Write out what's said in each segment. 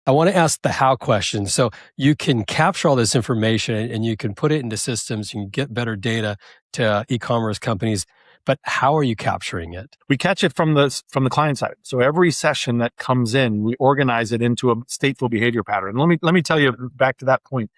I want to ask the how question. So you can capture all this information and you can put it into systems, you can get better data to e-commerce companies, but how are you capturing it? We catch it from the client side. So every session that comes in, we organize it into a stateful behavior pattern. Let me tell you back to that point,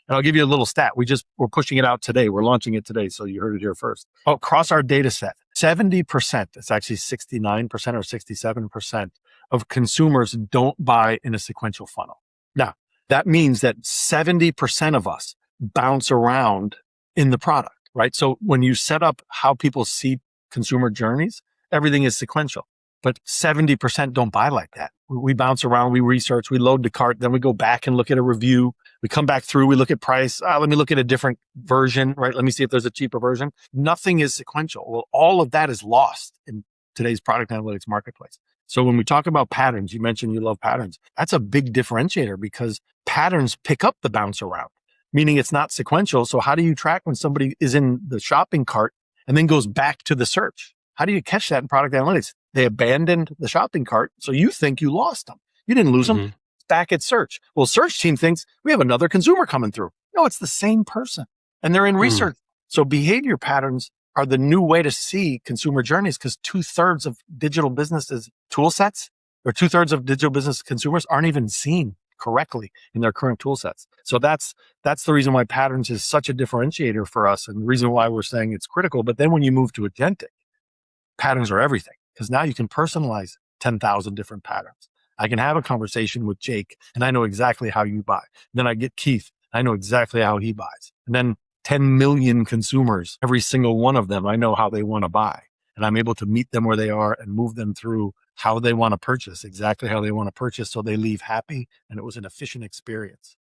and I'll give you a little stat. We're pushing it out today. We're launching it today, so you heard it here first. Across our data set, 70%, it's actually 69% or 67% of consumers don't buy in a sequential funnel. Now, that means that 70% of us bounce around in the product, right? So when you set up how people see consumer journeys, everything is sequential, but 70% don't buy like that. We bounce around, we research, we load the cart, then we go back and look at a review. We come back through, we look at price. Let me look at a different version, right? Let me see if there's a cheaper version. Nothing is sequential. Well, all of that is lost in today's product analytics marketplace. So when we talk about patterns, you mentioned you love patterns. That's a big differentiator because patterns pick up the bounce around, meaning it's not sequential. So how do you track when somebody is in the shopping cart and then goes back to the search? How do you catch that in product analytics? They abandoned the shopping cart, so you think you lost them. You didn't lose them. Back at search. Well, search team thinks we have another consumer coming through. No, it's the same person, and they're in research. So behavior patterns are the new way to see consumer journeys because 2/3 of digital businesses tool sets or 2/3 of digital business consumers aren't even seen correctly in their current tool sets. So that's the reason why patterns is such a differentiator for us and the reason why we're saying it's critical. But then when you move to agentic, patterns are everything because now you can personalize 10,000 different patterns. I can have a conversation with Jake and I know exactly how you buy. Then I get Keith. I know exactly how he buys. And then 10 million consumers, every single one of them, I know how they want to buy. And I'm able to meet them where they are and move them through how they want to purchase, exactly how they want to purchase so they leave happy and it was an efficient experience.